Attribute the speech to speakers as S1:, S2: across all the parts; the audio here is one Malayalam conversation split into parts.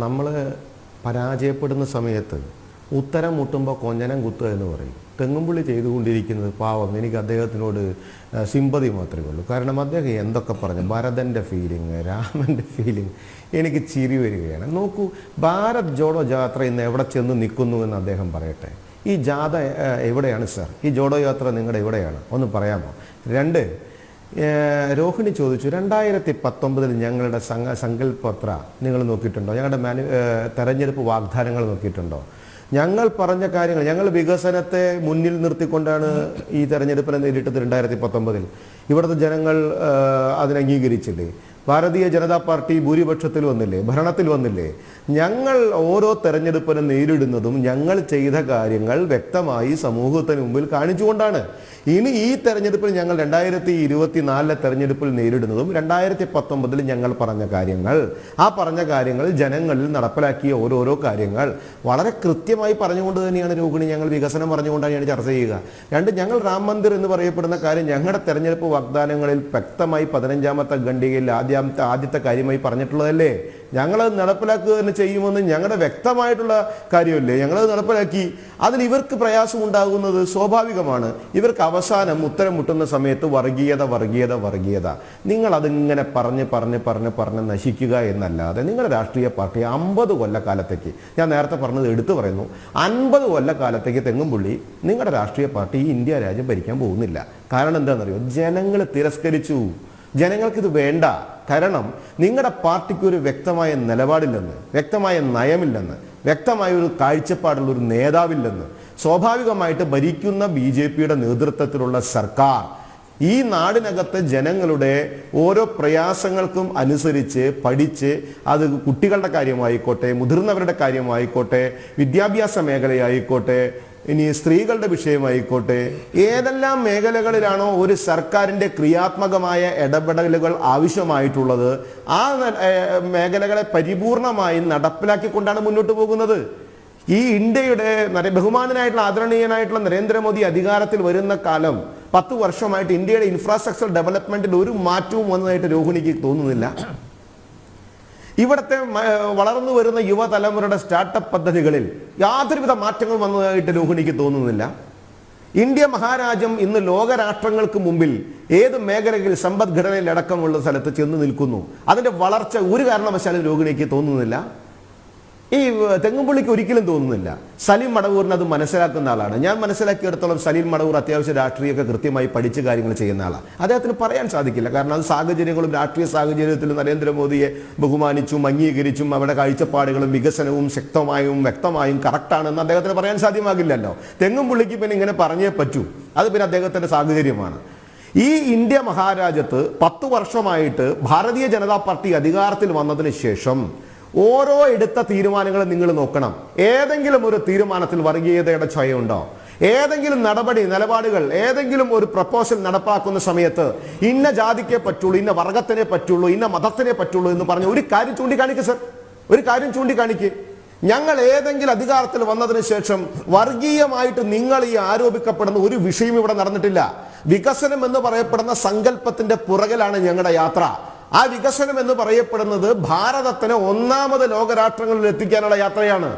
S1: നമ്മൾ പരാജയപ്പെടുന്ന സമയത്ത് ഉത്തരം മുട്ടുമ്പോൾ കൊഞ്ഞനം കുത്തുക എന്ന് പറയും. തെങ്ങുംപുള്ളി ചെയ്തുകൊണ്ടിരിക്കുന്നത് പാവം, എനിക്ക് അദ്ദേഹത്തിനോട് സിമ്പതി മാത്രമേ ഉള്ളൂ. കാരണം അദ്ദേഹം എന്തൊക്കെ പറഞ്ഞു, ഭരതൻ്റെ ഫീലിംഗ്, രാമൻ്റെ ഫീലിംഗ്, എനിക്ക് ചിരി വരികയാണ്. നോക്കൂ, ഭാരത് ജോഡോ യാത്ര ഇന്ന് എവിടെ ചെന്ന് നിൽക്കുന്നു എന്ന് അദ്ദേഹം പറയട്ടെ. ഈ ജാഥ എവിടെയാണ് സാർ? ഈ ജോഡോ യാത്ര നിങ്ങളുടെ എവിടെയാണ്? ഒന്ന് പറയാമോ? രണ്ട്, രോഹിണി ചോദിച്ചു, 2019 ഞങ്ങളുടെ സങ്കല്പത്ര നിങ്ങൾ നോക്കിയിട്ടുണ്ടോ? ഞങ്ങളുടെ തെരഞ്ഞെടുപ്പ് വാഗ്ദാനങ്ങൾ നോക്കിയിട്ടുണ്ടോ? ഞങ്ങൾ പറഞ്ഞ കാര്യങ്ങൾ, ഞങ്ങൾ വികസനത്തെ മുന്നിൽ നിർത്തിക്കൊണ്ടാണ് ഈ തെരഞ്ഞെടുപ്പിനെ നേരിട്ടത്. 2019 ഇവിടുത്തെ ജനങ്ങൾ അതിനെ അംഗീകരിച്ചില്ലേ? ഭാരതീയ ജനതാ പാർട്ടി ഭൂരിപക്ഷത്തിൽ വന്നില്ലേ? ഭരണത്തിൽ വന്നില്ലേ? ഞങ്ങൾ ഓരോ തെരഞ്ഞെടുപ്പിനെ നേരിടുന്നതും ഞങ്ങൾ ചെയ്ത കാര്യങ്ങൾ വ്യക്തമായി സമൂഹത്തിന് മുമ്പിൽ കാണിച്ചുകൊണ്ടാണ്. ഇനി ഈ തെരഞ്ഞെടുപ്പിൽ ഞങ്ങൾ 2024 തെരഞ്ഞെടുപ്പിൽ നേരിടുന്നതും 2019 ഞങ്ങൾ പറഞ്ഞ കാര്യങ്ങൾ, ആ പറഞ്ഞ കാര്യങ്ങൾ ജനങ്ങളിൽ നടപ്പിലാക്കിയ ഓരോരോ കാര്യങ്ങൾ വളരെ കൃത്യമായി പറഞ്ഞുകൊണ്ട് തന്നെയാണ് രോഹിണി ഞങ്ങൾ വികസനം പറഞ്ഞുകൊണ്ടാണ് ചർച്ച ചെയ്യുക. രണ്ട്, ഞങ്ങൾ രാം മന്ദിർ എന്ന് പറയപ്പെടുന്ന കാര്യം ഞങ്ങളുടെ തെരഞ്ഞെടുപ്പ് വാഗ്ദാനങ്ങളിൽ വ്യക്തമായി 15ാമത്തെ ഖണ്ഡികയിൽ ആദ്യത്തെ കാര്യമായി പറഞ്ഞിട്ടുള്ളതല്ലേ? ഞങ്ങളത് നടപ്പിലാക്കുക തന്നെ ചെയ്യുമെന്ന് ഞങ്ങളുടെ വ്യക്തമായിട്ടുള്ള കാര്യമല്ലേ? ഞങ്ങളത് നടപ്പിലാക്കി. അതിൽ ഇവർക്ക് പ്രയാസമുണ്ടാകുന്നത് സ്വാഭാവികമാണ്. ഇവർക്ക് അവസാനം ഉത്തരം മുട്ടുന്ന സമയത്ത് വർഗീയത വർഗീയത വർഗീയത. നിങ്ങളതിങ്ങനെ പറഞ്ഞ് നശിക്കുക എന്നല്ലാതെ നിങ്ങളുടെ രാഷ്ട്രീയ പാർട്ടി 50 കൊല്ലക്കാലത്തേക്ക്, ഞാൻ നേരത്തെ പറഞ്ഞത് എടുത്തു പറയുന്നു, 50 കൊല്ലക്കാലത്തേക്ക് തെങ്ങുംപുള്ളി നിങ്ങളുടെ രാഷ്ട്രീയ പാർട്ടി ഈ ഇന്ത്യ രാജ്യം ഭരിക്കാൻ പോകുന്നില്ല. കാരണം എന്താണെന്നറിയോ? ജനങ്ങൾ തിരസ്കരിച്ചു. ജനങ്ങൾക്കിത് വേണ്ട. കാരണം നിങ്ങളുടെ പാർട്ടിക്ക് ഒരു വ്യക്തമായ നിലപാടില്ലെന്ന്, വ്യക്തമായ നയമില്ലെന്ന്, വ്യക്തമായ ഒരു കാഴ്ചപ്പാടുള്ള ഒരു നേതാവില്ലെന്ന്. സ്വാഭാവികമായിട്ട് ഭരിക്കുന്ന BJPയുടെ നേതൃത്വത്തിലുള്ള സർക്കാർ ഈ നാടിനകത്തെ ജനങ്ങളുടെ ഓരോ പ്രയാസങ്ങൾക്കും അനുസരിച്ച് പഠിച്ച്, അത് കുട്ടികളുടെ കാര്യമായിക്കോട്ടെ, മുതിർന്നവരുടെ കാര്യമായിക്കോട്ടെ, വിദ്യാഭ്യാസ മേഖലയായിക്കോട്ടെ, ഇനി സ്ത്രീകളുടെ വിഷയമായിക്കോട്ടെ, ഏതെല്ലാം മേഖലകളിലാണോ ഒരു സർക്കാരിൻ്റെ ക്രിയാത്മകമായ ഇടപെടലുകൾ ആവശ്യമായിട്ടുള്ളത്, ആ മേഖലകളെ പരിപൂർണമായി നടപ്പിലാക്കിക്കൊണ്ടാണ് മുന്നോട്ട് പോകുന്നത്. ഈ ഇന്ത്യയുടെ ബഹുമാനനായിട്ടുള്ള ആദരണീയനായിട്ടുള്ള നരേന്ദ്രമോദി അധികാരത്തിൽ വരുന്ന കാലം 10 വർഷമായിട്ട് ഇന്ത്യയുടെ ഇൻഫ്രാസ്ട്രക്ചർ ഡെവലപ്മെന്റിൽ ഒരു മാറ്റവും വന്നതായിട്ട് രോഹിണിക്ക് തോന്നുന്നില്ല. ഇവിടുത്തെ വളർന്നു വരുന്ന യുവതലമുറയുടെ സ്റ്റാർട്ടപ്പ് പദ്ധതികളിൽ യാതൊരുവിധ മാറ്റങ്ങൾ വന്നതായിട്ട് രോഹിണിക്ക് തോന്നുന്നില്ല. ഇന്ത്യ മഹാരാജ്യം ഇന്ന് ലോകരാഷ്ട്രങ്ങൾക്ക് മുമ്പിൽ ഏത് മേഖലയിൽ സമ്പദ്ഘടനയിൽ അടക്കമുള്ള സ്ഥലത്ത് ചെന്ന് നിൽക്കുന്നു. അതിന്റെ വളർച്ച ഒരു കാരണവശാലും രോഹിണിക്ക് തോന്നുന്നില്ല. ഈ തെങ്ങുംപുള്ളിക്ക് ഒരിക്കലും തോന്നുന്നില്ല. സലീം മടവൂരിന് അത് മനസ്സിലാക്കുന്ന ആളാണ്. ഞാൻ മനസ്സിലാക്കിയെടുത്തോളം സലീം മടവൂർ അത്യാവശ്യം രാഷ്ട്രീയമൊക്കെ കൃത്യമായി പഠിച്ച് കാര്യങ്ങൾ ചെയ്യുന്ന ആളാണ്. അദ്ദേഹത്തിന് പറയാൻ സാധിക്കില്ല. കാരണം അത് സാഹചര്യങ്ങളും രാഷ്ട്രീയ സാഹചര്യത്തിലും നരേന്ദ്രമോദിയെ ബഹുമാനിച്ചും അംഗീകരിച്ചും അവരുടെ കാഴ്ചപ്പാടുകളും വികസനവും ശക്തമായും വ്യക്തമായും കറക്റ്റാണെന്ന് അദ്ദേഹത്തിന് പറയാൻ സാധ്യമാകില്ലല്ലോ. തെങ്ങുംപുള്ളിക്ക് പിന്നെ ഇങ്ങനെ പറഞ്ഞേ പറ്റൂ. അത് പിന്നെ അദ്ദേഹത്തിന്റെ സാഹചര്യമാണ്. ഈ ഇന്ത്യ മഹാരാജ്യത്ത് 10 വർഷമായിട്ട് ഭാരതീയ ജനതാ പാർട്ടി അധികാരത്തിൽ വന്നതിന് ശേഷം ഓരോ എടുത്ത തീരുമാനങ്ങളും നിങ്ങൾ നോക്കണം. ഏതെങ്കിലും ഒരു തീരുമാനത്തിൽ വർഗീയതയുടെ ഛായയുണ്ടോ? ഏതെങ്കിലും നിലപാടുകൾ, ഏതെങ്കിലും ഒരു പ്രപ്പോസൽ നടപ്പാക്കുന്ന സമയത്ത് ഇന്ന ജാതിക്കേ പറ്റുള്ളൂ, ഇന്ന വർഗത്തിനെ പറ്റുള്ളൂ, ഇന്ന മതത്തിനെ പറ്റുള്ളൂ എന്ന് പറഞ്ഞ് ഒരു കാര്യം ചൂണ്ടിക്കാണിക്കുക സർ. ഒരു കാര്യം ചൂണ്ടിക്കാണിക്കുക. ഞങ്ങൾ ഏതെങ്കിലും അധികാരത്തിൽ വന്നതിന് ശേഷം വർഗീയമായിട്ട് നിങ്ങൾ ഈ ആരോപിക്കപ്പെടുന്ന ഒരു വിഷയം ഇവിടെ നടന്നിട്ടില്ല. വികസനം എന്ന് പറയപ്പെടുന്ന സങ്കല്പത്തിന്റെ പുറകിലാണ് ഞങ്ങളുടെ യാത്ര. ആ വികസനം എന്ന് പറയപ്പെടുന്നത് ഭാരതത്തിനെ 1ാമത് ലോകരാഷ്ട്രങ്ങളിൽ എത്തിക്കാനുള്ള യാത്രയാണ്.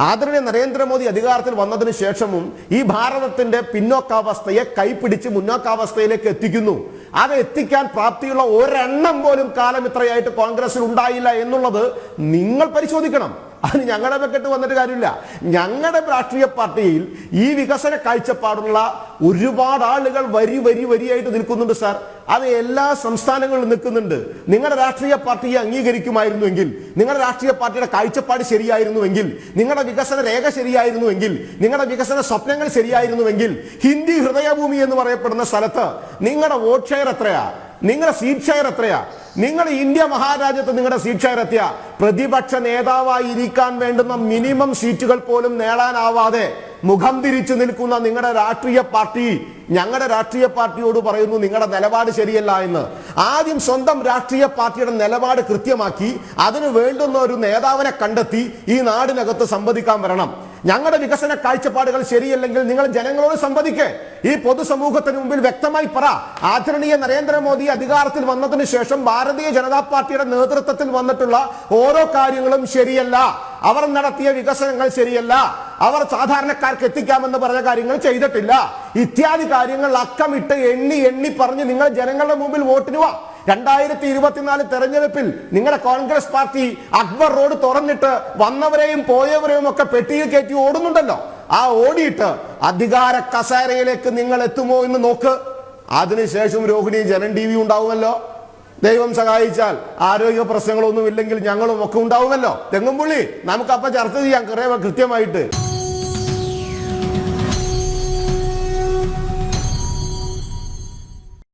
S1: ആദരണീയ നരേന്ദ്രമോദി അധികാരത്തിൽ വന്നതിന് ശേഷവും ഈ ഭാരതത്തിന്റെ പിന്നോക്കാവസ്ഥയെ കൈപിടിച്ച് മുന്നോക്കാവസ്ഥയിലേക്ക് എത്തിക്കുന്നു. അത് എത്തിക്കാൻ പ്രാപ്തിയുള്ള ഒരെണ്ണം പോലും കാലം ഇത്രയായിട്ട് കോൺഗ്രസിൽ ഉണ്ടായില്ല എന്നുള്ളത് നിങ്ങൾ പരിശോധിക്കണം. അത് ഞങ്ങളുടെ വെക്കട്ട് വന്നിട്ട് കാര്യമില്ല. ഞങ്ങളുടെ രാഷ്ട്രീയ പാർട്ടിയിൽ ഈ വികസന കാഴ്ചപ്പാടുള്ള ഒരുപാട് ആളുകൾ വരിയായിട്ട് നിൽക്കുന്നുണ്ട് സാർ. അത് എല്ലാ സംസ്ഥാനങ്ങളിലും നിൽക്കുന്നുണ്ട്. നിങ്ങളുടെ രാഷ്ട്രീയ പാർട്ടിയെ അംഗീകരിക്കുമായിരുന്നുവെങ്കിൽ, നിങ്ങളുടെ രാഷ്ട്രീയ പാർട്ടിയുടെ കാഴ്ചപ്പാട് ശരിയായിരുന്നുവെങ്കിൽ, നിങ്ങളുടെ വികസന രേഖ ശരിയായിരുന്നുവെങ്കിൽ, നിങ്ങളുടെ വികസന സ്വപ്നങ്ങൾ ശരിയായിരുന്നുവെങ്കിൽ, ഹിന്ദി ഹൃദയഭൂമി എന്ന് പറയപ്പെടുന്ന സ്ഥലത്ത് നിങ്ങളുടെ വോട്ട് ഷെയർ എത്രയാ? നിങ്ങളുടെ സീറ്റ് ഷെയർ എത്രയാ? നിങ്ങൾ ഇന്ത്യ മഹാരാജ്യത്ത് നിങ്ങളുടെ സീറ്റ് ഷെയർ എത്തിയ പ്രതിപക്ഷ നേതാവായി ഇരിക്കാൻ വേണ്ടുന്ന മിനിമം സീറ്റുകൾ പോലും നേടാനാവാതെ മുഖം തിരിച്ചു നിൽക്കുന്ന നിങ്ങളുടെ രാഷ്ട്രീയ പാർട്ടി ഞങ്ങളുടെ രാഷ്ട്രീയ പാർട്ടിയോട് പറയുന്നു നിങ്ങളുടെ നിലപാട് ശരിയല്ല എന്ന്. ആദ്യം സ്വന്തം രാഷ്ട്രീയ പാർട്ടിയുടെ നിലപാട് കൃത്യമാക്കി അതിന് വേണ്ടുന്ന ഒരു നേതാവിനെ കണ്ടെത്തി ഈ നാടിനകത്ത് സംവദിക്കാൻ വരണം. ഞങ്ങളുടെ വികസന കാഴ്ചപ്പാടുകൾ ശരിയല്ലെങ്കിൽ നിങ്ങൾ ജനങ്ങളോട് സംവദിക്കേ. ഈ പൊതുസമൂഹത്തിന് മുമ്പിൽ വ്യക്തമായി പറ. ആദരണീയ നരേന്ദ്രമോദി അധികാരത്തിൽ വന്നതിന് ശേഷം ഭാരതീയ ജനതാ പാർട്ടിയുടെ നേതൃത്വത്തിൽ വന്നിട്ടുള്ള ഓരോ കാര്യങ്ങളും ശരിയല്ല, അവർ നടത്തിയ വികസനങ്ങൾ ശരിയല്ല, അവർ സാധാരണക്കാർക്ക് എത്തിക്കാമെന്ന് പറഞ്ഞ കാര്യങ്ങൾ ചെയ്തിട്ടില്ല, ഇത്യാദി കാര്യങ്ങൾ അക്കമിട്ട് എണ്ണി എണ്ണി പറഞ്ഞ് നിങ്ങൾ ജനങ്ങളുടെ മുമ്പിൽ വോട്ടിന് വാ. 2024 തെരഞ്ഞെടുപ്പിൽ നിങ്ങളുടെ കോൺഗ്രസ് പാർട്ടി അക്ബർ റോഡ് തുറന്നിട്ട് വന്നവരെയും പോയവരെയും ഒക്കെ പെട്ടിയിൽ കയറ്റി ഓടുന്നുണ്ടല്ലോ. ആ ഓടിയിട്ട് അധികാര കസേരയിലേക്ക് നിങ്ങൾ എത്തുമോ എന്ന് നോക്ക്. അതിനുശേഷം രോഹിണി ജനം TV ഉണ്ടാവുമല്ലോ. ദൈവം സഹായിച്ചാൽ ആരോഗ്യ പ്രശ്നങ്ങളൊന്നും ഇല്ലെങ്കിൽ ഞങ്ങളും ഒക്കെ ഉണ്ടാവുമല്ലോ. തെങ്ങുംപുള്ളി നമുക്കപ്പം ചർച്ച ചെയ്യാം കൃത്യമായിട്ട്.